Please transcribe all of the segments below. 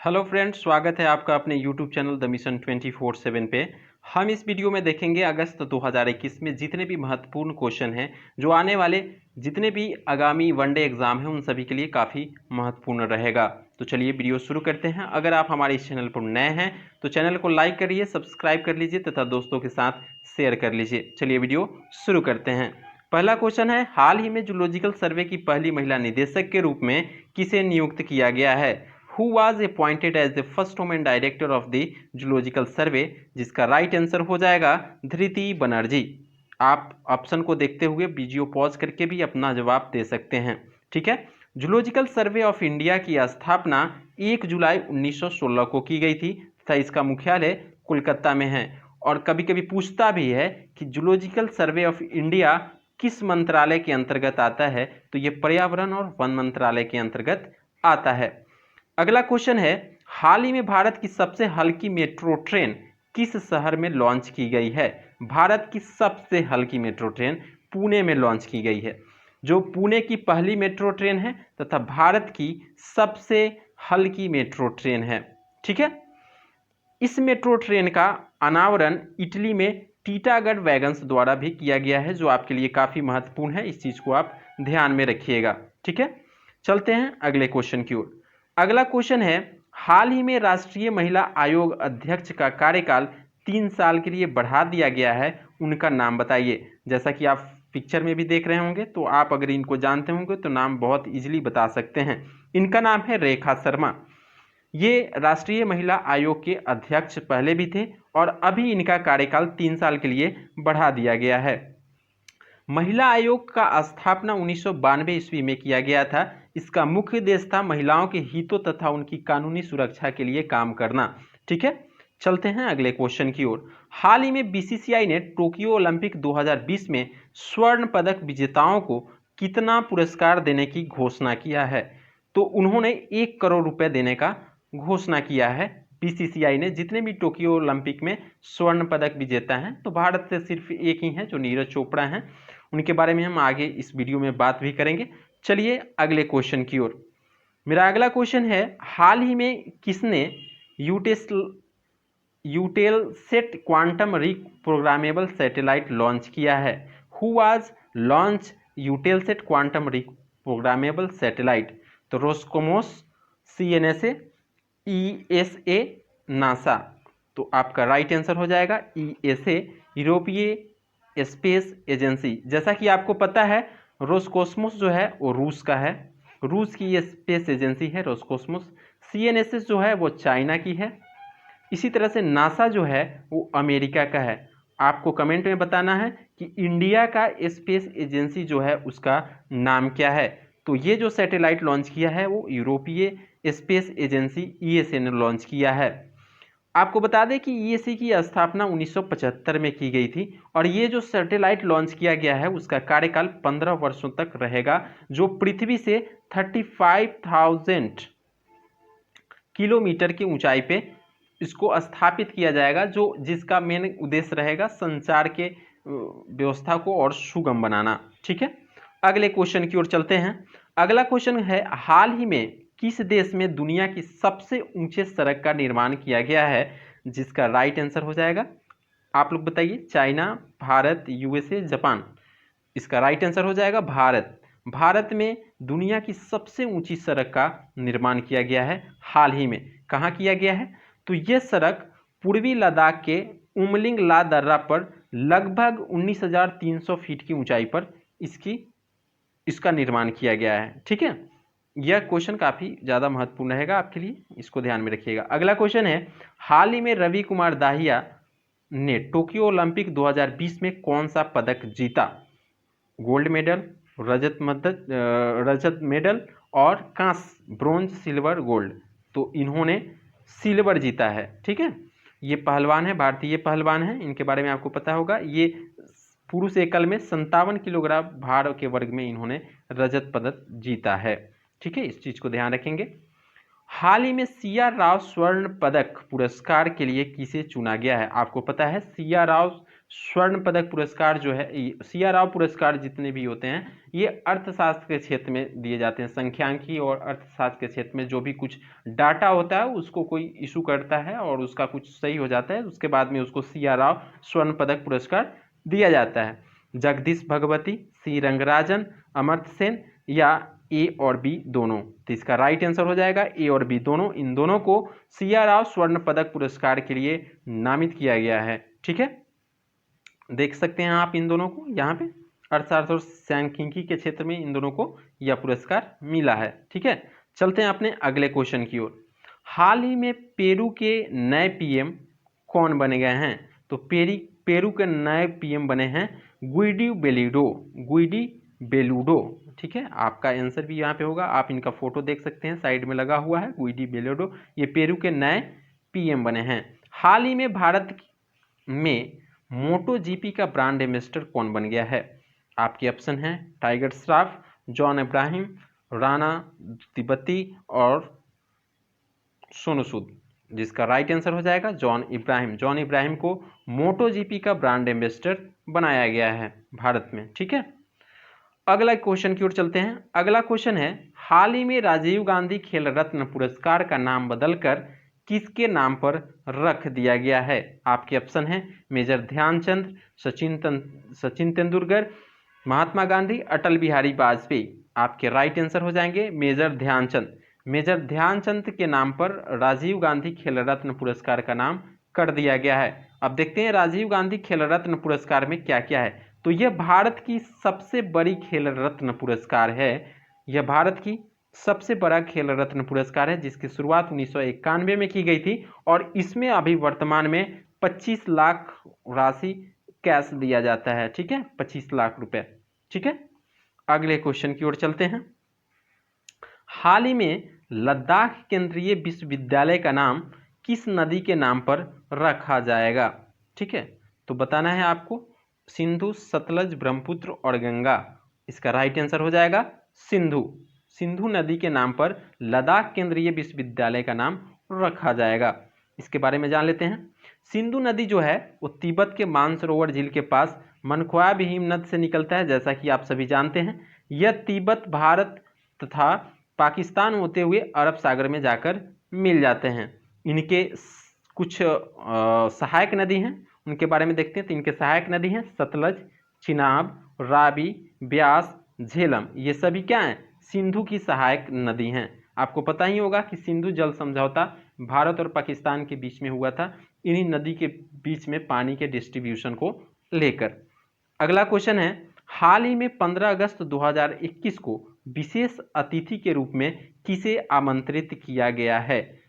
Hello friends, स्वागत है आपका अपने यूट्यूब चैनल द मिशन 24/7 पे। हम इस वीडियो में देखेंगे अगस्त 2021 में जितने भी महत्वपूर्ण क्वेश्चन हैं जो आने वाले जितने भी आगामी वनडे एग्जाम हैं उन सभी के लिए काफ़ी महत्वपूर्ण रहेगा। तो चलिए वीडियो शुरू करते हैं। अगर आप हमारे इस चैनल पर नए हैं तो चैनल को लाइक करिए, सब्सक्राइब कर लीजिए तथा दोस्तों के साथ शेयर कर लीजिए। चलिए वीडियो शुरू करते हैं। पहला क्वेश्चन है, हाल ही में जूलॉजिकल सर्वे की पहली महिला निदेशक के रूप में किसे नियुक्त किया गया है? Who was appointed as the first woman director of the Zoological Survey? जिसका राइट आंसर हो जाएगा धृति बनर्जी। आप ऑप्शन को देखते हुए वीडियो पॉज करके भी अपना जवाब दे सकते हैं। ठीक है। जूलॉजिकल सर्वे ऑफ इंडिया की स्थापना 1 जुलाई 1916 को की गई थी तथा इसका मुख्यालय कोलकाता में है। और कभी कभी पूछता भी है कि जूलॉजिकल सर्वे ऑफ इंडिया किस मंत्रालय के अंतर्गत आता है, तो ये पर्यावरण और वन मंत्रालय के अंतर्गत आता है। अगला क्वेश्चन है, हाल ही में भारत की सबसे हल्की मेट्रो ट्रेन किस शहर में लॉन्च की गई है? भारत की सबसे हल्की मेट्रो ट्रेन पुणे में लॉन्च की गई है, जो पुणे की पहली मेट्रो ट्रेन है तथा भारत की सबसे हल्की मेट्रो ट्रेन है। ठीक है। इस मेट्रो ट्रेन का अनावरण इटली में टीटागढ़ वैगन्स द्वारा भी किया गया है, जो आपके लिए काफ़ी महत्वपूर्ण है। इस चीज़ को आप ध्यान में रखिएगा। ठीक है। चलते हैं अगले क्वेश्चन की ओर। अगला क्वेश्चन है, हाल ही में राष्ट्रीय महिला आयोग अध्यक्ष का कार्यकाल 3 साल के लिए बढ़ा दिया गया है, उनका नाम बताइए। जैसा कि आप पिक्चर में भी देख रहे होंगे, तो आप अगर इनको जानते होंगे तो नाम बहुत इजीली बता सकते हैं। इनका नाम है रेखा शर्मा। ये राष्ट्रीय महिला आयोग के अध्यक्ष पहले भी थे और अभी इनका कार्यकाल 3 साल के लिए बढ़ा दिया गया है। महिला आयोग का स्थापना 1992 ईस्वी में किया गया था। इसका मुख्य उद्देश्य था महिलाओं के हितों तथा उनकी कानूनी सुरक्षा के लिए काम करना। ठीक है। चलते हैं अगले क्वेश्चन की ओर। हाल ही में बीसीसीआई ने टोक्यो ओलंपिक 2020 में स्वर्ण पदक विजेताओं को कितना पुरस्कार देने की घोषणा किया है? तो उन्होंने 1 करोड़ रुपए देने का घोषणा किया है। बीसीसीआई ने जितने भी टोक्यो ओलंपिक में स्वर्ण पदक विजेता हैं, तो भारत से सिर्फ एक ही हैं जो नीरज चोपड़ा हैं। उनके बारे में हम आगे इस वीडियो में बात भी करेंगे। चलिए अगले क्वेश्चन की ओर। मेरा अगला क्वेश्चन है, हाल ही में किसने Eutelsat quantum reprogrammable satellite launch किया है? Who was launch Eutelsat quantum reprogrammable satellite? तो रोस्कोमोस, सीएनएसए, ईएसए, नासा। तो आपका राइट आंसर हो जाएगा ईएसए, यूरोपीय स्पेस एजेंसी। जैसा कि आपको पता है, रोसकोस्मोस जो है वो रूस का है, रूस की ये स्पेस एजेंसी है रोसकोस्मोस। सीएनएसएस जो है वो चाइना की है। इसी तरह से नासा जो है वो अमेरिका का है। आपको कमेंट में बताना है कि इंडिया का स्पेस एजेंसी जो है उसका नाम क्या है। तो ये जो सैटेलाइट लॉन्च किया है वो यूरोपीय स्पेस एजेंसी ईएसए ने लॉन्च किया है। आपको बता दें कि ईएसए की स्थापना 1975 में की गई थी और ये जो सैटेलाइट लॉन्च किया गया है उसका कार्यकाल 15 वर्षों तक रहेगा, जो पृथ्वी से 35,000 किलोमीटर की ऊंचाई पे इसको स्थापित किया जाएगा, जो जिसका मेन उद्देश्य रहेगा संचार के व्यवस्था को और सुगम बनाना। ठीक है। अगले क्वेश्चन की ओर चलते हैं। अगला क्वेश्चन है, हाल ही में किस देश में दुनिया की सबसे ऊंचे सड़क का निर्माण किया गया है? जिसका राइट आंसर हो जाएगा, आप लोग बताइए, चाइना, भारत, यूएसए, जापान। इसका राइट आंसर हो जाएगा भारत। भारत में दुनिया की सबसे ऊंची सड़क का निर्माण किया गया है हाल ही में। कहाँ किया गया है? तो यह सड़क पूर्वी लद्दाख के उमलिंग ला दर्रा पर लगभग 19,300 फीट की ऊंचाई पर इसका निर्माण किया गया है। ठीक है। यह क्वेश्चन काफ़ी ज़्यादा महत्वपूर्ण रहेगा आपके लिए, इसको ध्यान में रखिएगा। अगला क्वेश्चन है, हाल ही में रवि कुमार दाहिया ने टोक्यो ओलंपिक 2020 में कौन सा पदक जीता? गोल्ड मेडल, रजत मेडल और कांस्य, ब्रोंज, सिल्वर, गोल्ड। तो इन्होंने सिल्वर जीता है। ठीक है। ये पहलवान है, भारतीय पहलवान है, इनके बारे में आपको पता होगा। ये पुरुष एकल में 57 किलोग्राम भार के वर्ग में इन्होंने रजत पदक जीता है। ठीक है, इस चीज़ को ध्यान रखेंगे। हाल ही में सिया राव स्वर्ण पदक पुरस्कार के लिए किसे चुना गया है? आपको पता है सिया राव स्वर्ण पदक पुरस्कार जो है, CR राव पुरस्कार जितने भी होते हैं ये अर्थशास्त्र के क्षेत्र में दिए जाते हैं। सांख्यिकी और अर्थशास्त्र के क्षेत्र में जो भी कुछ डाटा होता है उसको कोई इशू करता है और उसका कुछ सही हो जाता है, उसके बाद में उसको CR राव स्वर्ण पदक पुरस्कार दिया जाता है। जगदीश भगवती, सी रंगराजन, अमर्त्य सेन या ए और बी दोनों? तो इसका राइट आंसर हो जाएगा ए और बी दोनों। इन दोनों को CR राव स्वर्ण पदक पुरस्कार के लिए नामित किया गया है। ठीक है, देख सकते हैं आप इन दोनों को यहाँ पे, अर्थशास्त्र और सांख्यिकी के क्षेत्र में इन दोनों को यह पुरस्कार मिला है। ठीक है, चलते हैं अपने अगले क्वेश्चन की ओर। हाल ही में पेरू के नए PM कौन बने गए हैं? तो पेरू के नए PM बने हैं गुइडी बेलूडो। ठीक है, आपका आंसर भी यहाँ पे होगा, आप इनका फोटो देख सकते हैं, साइड में लगा हुआ है, गुइडी बेलूडो। ये पेरू के नए PM बने हैं। हाल ही में भारत में MotoGP का ब्रांड एम्बेसडर कौन बन गया है? आपके ऑप्शन हैं टाइगर श्रॉफ, जॉन इब्राहिम, राणा तिब्बती और सोनू सूद, जिसका राइट आंसर हो जाएगा जॉन इब्राहिम। जॉन इब्राहिम को MotoGP का ब्रांड एम्बेसडर बनाया गया है भारत में। ठीक है, अगला क्वेश्चन की ओर चलते हैं। अगला क्वेश्चन है, हाल ही में राजीव गांधी खेल रत्न पुरस्कार का नाम बदलकर किसके नाम पर रख दिया गया है? आपके ऑप्शन हैं मेजर ध्यानचंद, सचिन तेंदुलकर, महात्मा गांधी, अटल बिहारी वाजपेयी। आपके राइट आंसर हो जाएंगे मेजर ध्यानचंद। मेजर ध्यानचंद के नाम पर राजीव गांधी खेल रत्न पुरस्कार का नाम कर दिया गया है। अब देखते हैं राजीव गांधी खेल रत्न पुरस्कार में क्या क्या है। तो यह भारत की सबसे बड़ी खेल रत्न पुरस्कार है। यह भारत की सबसे बड़ा खेल रत्न पुरस्कार है, जिसकी शुरुआत 1991 में की गई थी और इसमें अभी वर्तमान में 25 लाख राशि कैश दिया जाता है। ठीक है, 25 लाख रुपए। ठीक है, अगले क्वेश्चन की ओर चलते हैं। हाल ही में लद्दाख केंद्रीय विश्वविद्यालय का नाम किस नदी के नाम पर रखा जाएगा? ठीक है, तो बताना है आपको, सिंधु, सतलज, ब्रह्मपुत्र और गंगा। इसका राइट आंसर हो जाएगा सिंधु। सिंधु नदी के नाम पर लद्दाख केंद्रीय विश्वविद्यालय का नाम रखा जाएगा। इसके बारे में जान लेते हैं। सिंधु नदी जो है वो तिब्बत के मानसरोवर झील के पास मनख्वाब हिमनद से निकलता है, जैसा कि आप सभी जानते हैं। यह तिब्बत, भारत तथा पाकिस्तान होते हुए अरब सागर में जाकर मिल जाते हैं। इनके कुछ सहायक नदी हैं, उनके बारे में देखते हैं। तो इनके सहायक नदी हैं सतलज, चिनाब, रावी, ब्यास, झेलम। ये सभी क्या हैं? सिंधु की सहायक नदी हैं। आपको पता ही होगा कि सिंधु जल समझौता भारत और पाकिस्तान के बीच में हुआ था, इन्हीं नदी के बीच में पानी के डिस्ट्रीब्यूशन को लेकर। अगला क्वेश्चन है, हाल ही में 15 अगस्त 2021 को विशेष अतिथि के रूप में किसे आमंत्रित किया गया है?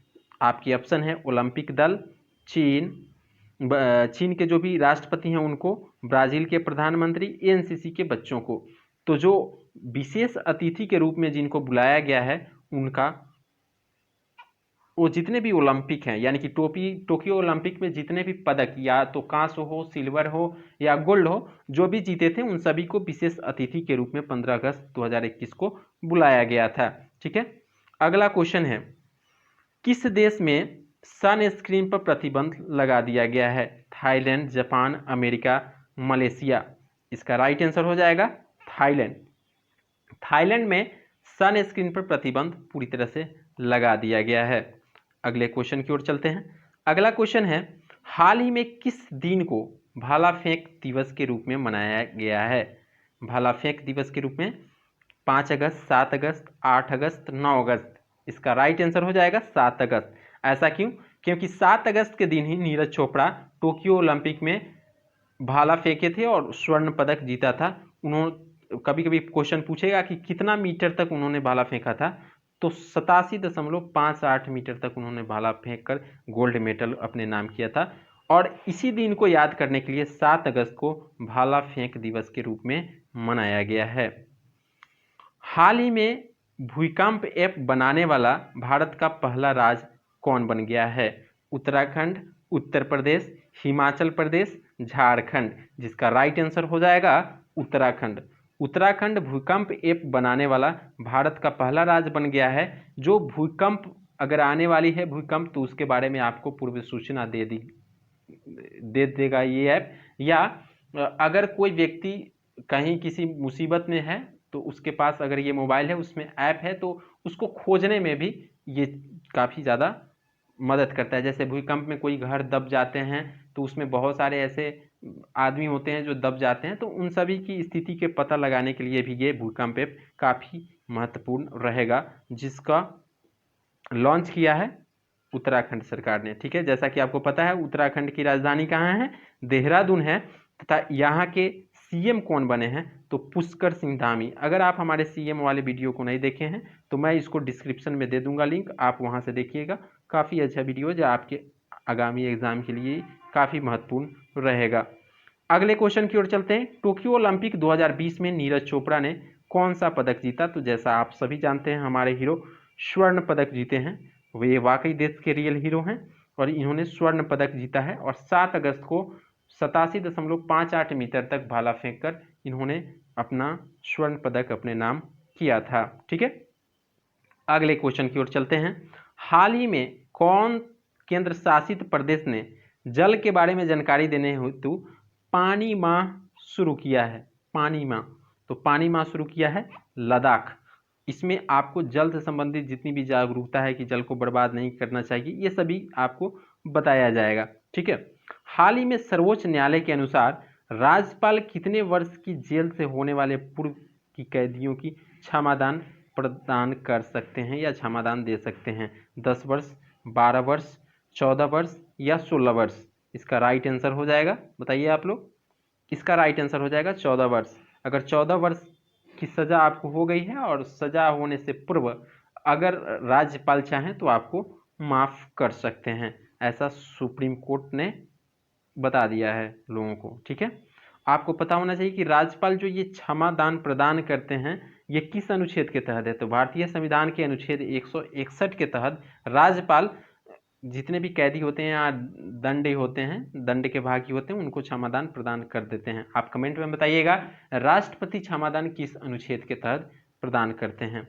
आपकी ऑप्शन है ओलंपिक दल, चीन के जो भी राष्ट्रपति हैं उनको, ब्राजील के प्रधानमंत्री, एनसीसी के बच्चों को। तो जो विशेष अतिथि के रूप में जिनको बुलाया गया है उनका, वो जितने भी ओलंपिक हैं, यानी कि टोक्यो ओलंपिक में जितने भी पदक, या तो कांस्य हो, सिल्वर हो या गोल्ड हो, जो भी जीते थे उन सभी को विशेष अतिथि के रूप में 15 अगस्त 2021 को बुलाया गया था। ठीक है, अगला क्वेश्चन है, किस देश में सनस्क्रीन पर प्रतिबंध लगा दिया गया है? Thailand, Japan, America, Malaysia. इसका राइट आंसर हो जाएगा थाईलैंड। थाईलैंड में सनस्क्रीन पर प्रतिबंध पूरी तरह से लगा दिया गया है। अगले क्वेश्चन की ओर चलते हैं। अगला क्वेश्चन है, हाल ही में किस दिन को भाला फेंक दिवस के रूप में मनाया गया है? भाला फेंक दिवस के रूप में 5 अगस्त, 7 अगस्त, 8 अगस्त, 9 अगस्त। इसका राइट आंसर हो जाएगा 7 अगस्त। ऐसा क्यों? क्योंकि 7 अगस्त के दिन ही नीरज चोपड़ा टोक्यो ओलंपिक में भाला फेंके थे और स्वर्ण पदक जीता था। उन्होंने, कभी कभी क्वेश्चन पूछेगा कि कितना मीटर तक उन्होंने भाला फेंका था, तो 87.58 मीटर तक उन्होंने भाला फेंककर गोल्ड मेडल अपने नाम किया था। और इसी दिन को याद करने के लिए 7 अगस्त को भाला फेंक दिवस के रूप में मनाया गया है। हाल ही में भूकंप ऐप बनाने वाला भारत का पहला राज्य कौन बन गया है? उत्तराखंड, उत्तर प्रदेश, हिमाचल प्रदेश, झारखंड। जिसका राइट आंसर हो जाएगा उत्तराखंड। उत्तराखंड भूकंप ऐप बनाने वाला भारत का पहला राज्य बन गया है। जो भूकंप अगर आने वाली है भूकंप, तो उसके बारे में आपको पूर्व सूचना दे देगा ये ऐप, या अगर कोई व्यक्ति कहीं किसी मुसीबत में है तो उसके पास अगर ये मोबाइल है, उसमें ऐप है, तो उसको खोजने में भी ये काफ़ी ज़्यादा मदद करता है। जैसे भूकंप में कोई घर दब जाते हैं तो उसमें बहुत सारे ऐसे आदमी होते हैं जो दब जाते हैं, तो उन सभी की स्थिति के पता लगाने के लिए भी ये भूकंप ऐप काफ़ी महत्वपूर्ण रहेगा, जिसका लॉन्च किया है उत्तराखंड सरकार ने। ठीक है, जैसा कि आपको पता है उत्तराखंड की राजधानी कहाँ है, देहरादून है, तथा यहाँ के सीएम कौन बने हैं, तो पुष्कर सिंह धामी। अगर आप हमारे सीएम वाले वीडियो को नहीं देखे हैं तो मैं इसको डिस्क्रिप्शन में दे दूंगा लिंक, आप वहाँ से देखिएगा। काफ़ी अच्छा वीडियो जो आपके आगामी एग्जाम के लिए काफ़ी महत्वपूर्ण रहेगा। अगले क्वेश्चन की ओर चलते हैं। टोक्यो ओलंपिक 2020 में नीरज चोपड़ा ने कौन सा पदक जीता? तो जैसा आप सभी जानते हैं हमारे हीरो स्वर्ण पदक जीते हैं, वे वाकई देश के रियल हीरो हैं और इन्होंने स्वर्ण पदक जीता है। और 7 अगस्त को 87.58 मीटर तक भाला फेंक कर इन्होंने अपना स्वर्ण पदक अपने नाम किया था। ठीक है, अगले क्वेश्चन की ओर चलते हैं। हाल ही में कौन केंद्र शासित प्रदेश ने जल के बारे में जानकारी देने हेतु पानी माह शुरू किया है? पानी माह, तो पानी माह शुरू किया है लद्दाख। इसमें आपको जल से संबंधित जितनी भी जागरूकता है कि जल को बर्बाद नहीं करना चाहिए, ये सभी आपको बताया जाएगा। ठीक है, हाल ही में सर्वोच्च न्यायालय के अनुसार राज्यपाल कितने वर्ष की जेल से होने वाले पूर्व की कैदियों की क्षमादान प्रदान कर सकते हैं या क्षमादान दे सकते हैं? 10 वर्ष, 12 वर्ष, 14 वर्ष या 16 वर्ष? इसका राइट आंसर हो जाएगा, बताइए आप लोग। इसका राइट आंसर हो जाएगा 14 वर्ष। अगर 14 वर्ष की सज़ा आपको हो गई है और सज़ा होने से पूर्व अगर राज्यपाल चाहें तो आपको माफ़ कर सकते हैं, ऐसा सुप्रीम कोर्ट ने बता दिया है लोगों को। ठीक है, आपको पता होना चाहिए कि राज्यपाल जो ये क्षमा दान प्रदान करते हैं ये किस अनुच्छेद के तहत है? तो भारतीय संविधान के अनुच्छेद 161 के तहत राज्यपाल जितने भी कैदी होते हैं या दंड होते हैं, दंड के भागी होते हैं, उनको क्षमादान प्रदान कर देते हैं। आप कमेंट में बताइएगा राष्ट्रपति क्षमादान किस अनुच्छेद के तहत प्रदान करते हैं।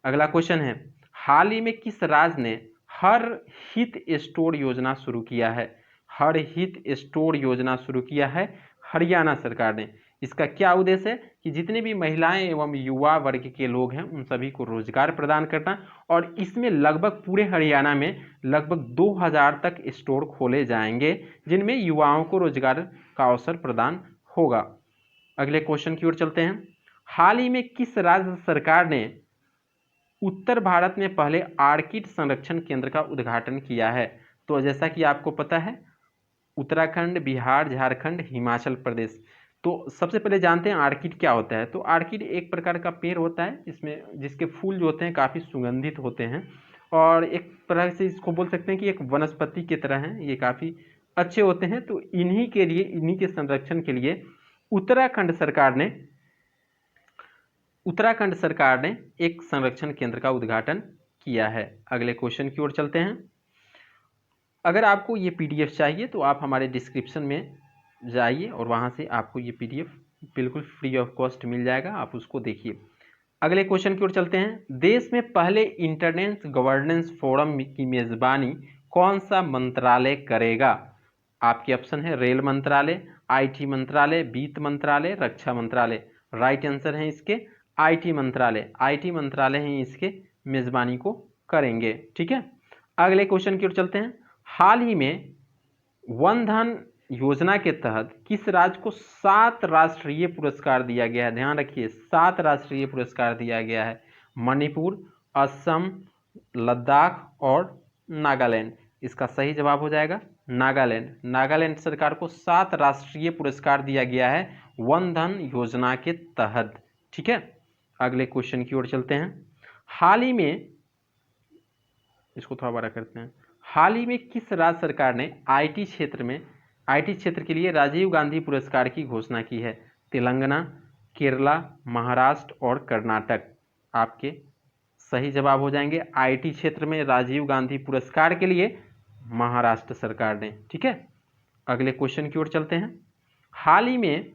अगला क्वेश्चन है, हाल ही में किस राज्य ने हर हित स्टोर योजना शुरू किया है? हर हित स्टोर योजना शुरू किया है हरियाणा सरकार ने। इसका क्या उद्देश्य है कि जितने भी महिलाएं एवं युवा वर्ग के लोग हैं उन सभी को रोजगार प्रदान करना, और इसमें लगभग पूरे हरियाणा में लगभग 2000 तक स्टोर खोले जाएंगे जिनमें युवाओं को रोजगार का अवसर प्रदान होगा। अगले क्वेश्चन की ओर चलते हैं। हाल ही में किस राज्य सरकार ने उत्तर भारत में पहले आर्किड संरक्षण केंद्र का उद्घाटन किया है? तो जैसा कि आपको पता है उत्तराखंड, बिहार, झारखंड, हिमाचल प्रदेश। तो सबसे पहले जानते हैं आर्किड क्या होता है। तो आर्किड एक प्रकार का पेड़ होता है इसमें जिसके फूल जो होते हैं काफ़ी सुगंधित होते हैं और एक तरह से इसको बोल सकते हैं कि एक वनस्पति की तरह हैं, ये काफ़ी अच्छे होते हैं। तो इन्हीं के लिए, इन्हीं के संरक्षण के लिए उत्तराखंड सरकार ने एक संरक्षण केंद्र का उद्घाटन किया है। अगले क्वेश्चन की ओर चलते हैं। अगर आपको ये पीडीएफ चाहिए तो आप हमारे डिस्क्रिप्शन में जाइए और वहाँ से आपको ये पीडीएफ बिल्कुल फ्री ऑफ कॉस्ट मिल जाएगा, आप उसको देखिए। अगले क्वेश्चन की ओर चलते हैं। देश में पहले इंटरनेट गवर्नेंस फोरम की मेज़बानी कौन सा मंत्रालय करेगा? आपके ऑप्शन है रेल मंत्रालय, आईटी मंत्रालय, वित्त मंत्रालय, रक्षा मंत्रालय। राइट आंसर है इसके आईटी मंत्रालय। आईटी मंत्रालय ही इसके मेज़बानी को करेंगे। ठीक है, अगले क्वेश्चन की ओर चलते हैं। हाल ही में वन धन योजना के तहत किस राज्य को 7 राष्ट्रीय पुरस्कार दिया गया है? ध्यान रखिए 7 राष्ट्रीय पुरस्कार दिया गया है। मणिपुर, असम, लद्दाख और नागालैंड। इसका सही जवाब हो जाएगा नागालैंड। नागालैंड सरकार को 7 राष्ट्रीय पुरस्कार दिया गया है वन धन योजना के तहत। ठीक है, अगले क्वेश्चन की ओर चलते हैं। हाल ही में, इसको थोड़ा बड़ा करते हैं, हाल ही में किस राज्य सरकार ने आईटी क्षेत्र के लिए राजीव गांधी पुरस्कार की घोषणा की है? तेलंगाना, केरला, महाराष्ट्र और कर्नाटक। आपके सही जवाब हो जाएंगे आईटी क्षेत्र में राजीव गांधी पुरस्कार के लिए महाराष्ट्र सरकार ने। ठीक है, अगले क्वेश्चन की ओर चलते हैं। हाल ही में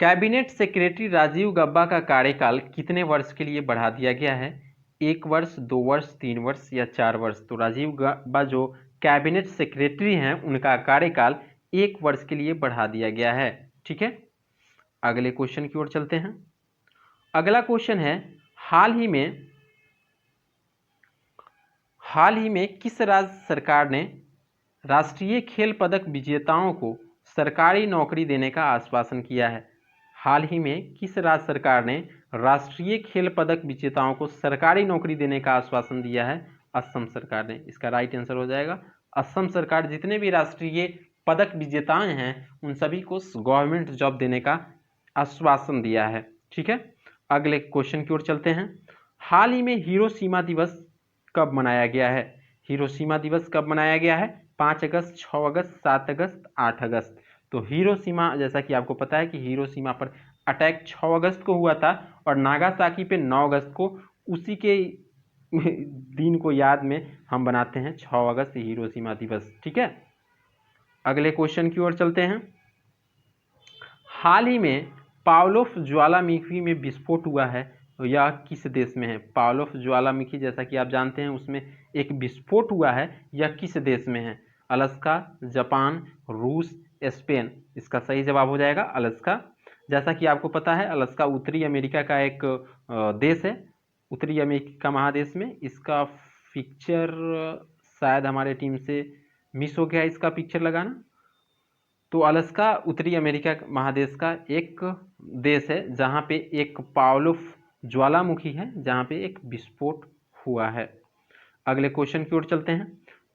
कैबिनेट सेक्रेटरी राजीव गब्बा का कार्यकाल कितने वर्ष के लिए बढ़ा दिया गया है? 1 वर्ष, 2 वर्ष, 3 वर्ष या 4 वर्ष? तो राजीव गब्बा जो कैबिनेट सेक्रेटरी हैं उनका कार्यकाल 1 वर्ष के लिए बढ़ा दिया गया है। ठीक है, अगले क्वेश्चन की ओर चलते हैं। अगला क्वेश्चन है, हाल ही में किस राज्य सरकार ने राष्ट्रीय खेल पदक विजेताओं को सरकारी नौकरी देने का आश्वासन किया है? हाल ही में किस राज्य सरकार ने राष्ट्रीय खेल पदक विजेताओं को सरकारी नौकरी देने का आश्वासन दिया है? असम सरकार ने। इसका राइट आंसर हो जाएगा असम सरकार। जितने भी राष्ट्रीय पदक विजेताएं हैं उन सभी को गवर्नमेंट जॉब देने का आश्वासन दिया है। ठीक है, अगले क्वेश्चन की ओर चलते हैं। हाल ही में हिरोशिमा दिवस कब मनाया गया है? हिरोशिमा दिवस कब मनाया गया है? 5 अगस्त, 6 अगस्त, 7 अगस्त, 8 अगस्त। तो हिरोशिमा, जैसा कि आपको पता है कि हिरोशिमा पर अटैक 6 अगस्त को हुआ था और नागासाकी पे 9 अगस्त को, उसी के दिन को याद में हम बनाते हैं 6 अगस्त हिरोशिमा दिवस। ठीक है, अगले क्वेश्चन की ओर चलते हैं। हाल ही में पावलोव ज्वालामुखी में विस्फोट हुआ है, तो यह किस देश में है? पावलोव ज्वालामुखी, जैसा कि आप जानते हैं, उसमें एक विस्फोट हुआ है, यह किस देश में है? अलास्का, जापान, रूस, स्पेन। इसका सही जवाब हो जाएगा अलास्का। जैसा कि आपको पता है अलास्का उत्तरी अमेरिका का एक देश है, उत्तरी अमेरिका महादेश में। इसका पिक्चर शायद हमारे टीम से मिस हो गया, इसका पिक्चर लगाना। तो अलास्का उत्तरी अमेरिका महादेश का एक देश है जहाँ पे एक पावलोव ज्वालामुखी है, जहाँ पे एक विस्फोट हुआ है। अगले क्वेश्चन की ओर चलते हैं।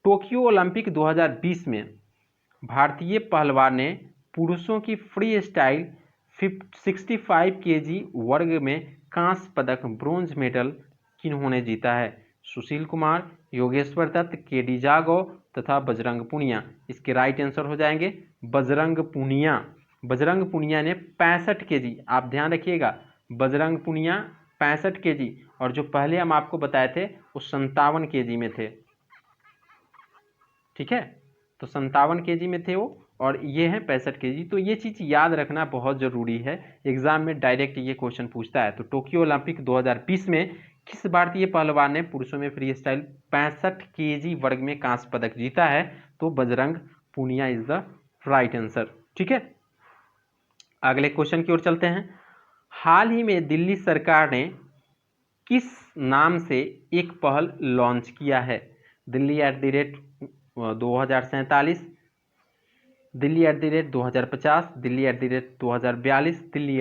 टोक्यो ओलंपिक 2020 में भारतीय पहलवान ने पुरुषों की फ्री स्टाइल 65 केजी वर्ग में कांस्य पदक, ब्रोंज मेडल किन्होंने जीता है? सुशील कुमार, योगेश्वर दत्त, केडी जागो तथा बजरंग पुनिया। इसके राइट आंसर हो जाएंगे बजरंग पुनिया। बजरंग पुनिया ने 65 केजी, आप ध्यान रखिएगा, बजरंग पुनिया 65 केजी, और जो पहले हम आपको बताए थे वो 57 केजी में थे। ठीक है, तो 57 केजी में थे वो, और ये हैं 65 केजी। तो ये चीज़ याद रखना बहुत ज़रूरी है, एग्जाम में डायरेक्ट ये क्वेश्चन पूछता है। तो टोक्यो ओलंपिक 2020 में किस भारतीय पहलवान ने पुरुषों में फ्री स्टाइल 65 केजी वर्ग में कांस्य पदक जीता है? तो Bajrang Punia is the right answer. ठीक है, अगले क्वेश्चन की ओर चलते हैं। हाल ही में दिल्ली सरकार ने किस नाम से एक पहल लॉन्च किया है? दिल्ली @2047, दिल्ली @2050, दिल्ली @2042, दिल्ली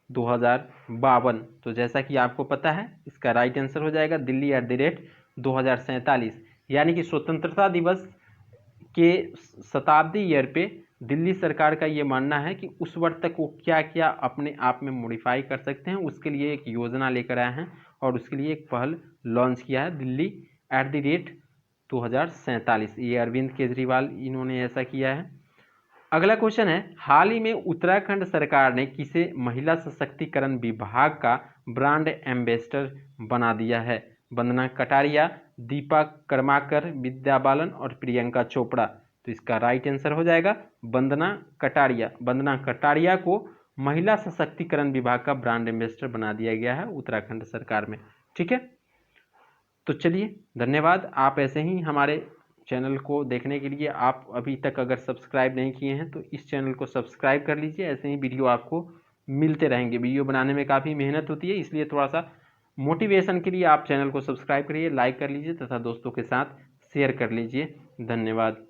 @2052। तो जैसा कि आपको पता है इसका राइट आंसर हो जाएगा दिल्ली @2047। यानी कि स्वतंत्रता दिवस के शताब्दी ईयर पे दिल्ली सरकार का ये मानना है कि उस वर्ष तक वो क्या क्या अपने आप में मॉडिफाई कर सकते हैं, उसके लिए एक योजना लेकर आए हैं और उसके लिए एक पहल लॉन्च किया है, दिल्ली @2047। ये अरविंद केजरीवाल इन्होंने ऐसा किया है। अगला क्वेश्चन है, हाल ही में उत्तराखंड सरकार ने किसे महिला सशक्तिकरण विभाग का ब्रांड एम्बेसडर बना दिया है? वंदना कटारिया, दीपा कर्माकर, विद्या बालन और प्रियंका चोपड़ा। तो इसका राइट आंसर हो जाएगा वंदना कटारिया। वंदना कटारिया को महिला सशक्तिकरण विभाग का ब्रांड एम्बेसडर बना दिया गया है उत्तराखंड सरकार में। ठीक है, तो चलिए धन्यवाद। आप ऐसे ही हमारे चैनल को देखने के लिए, आप अभी तक अगर सब्सक्राइब नहीं किए हैं तो इस चैनल को सब्सक्राइब कर लीजिए। ऐसे ही वीडियो आपको मिलते रहेंगे। वीडियो बनाने में काफ़ी मेहनत होती है, इसलिए थोड़ा सा मोटिवेशन के लिए आप चैनल को सब्सक्राइब करिए, लाइक कर लीजिए तथा दोस्तों के साथ शेयर कर लीजिए। धन्यवाद।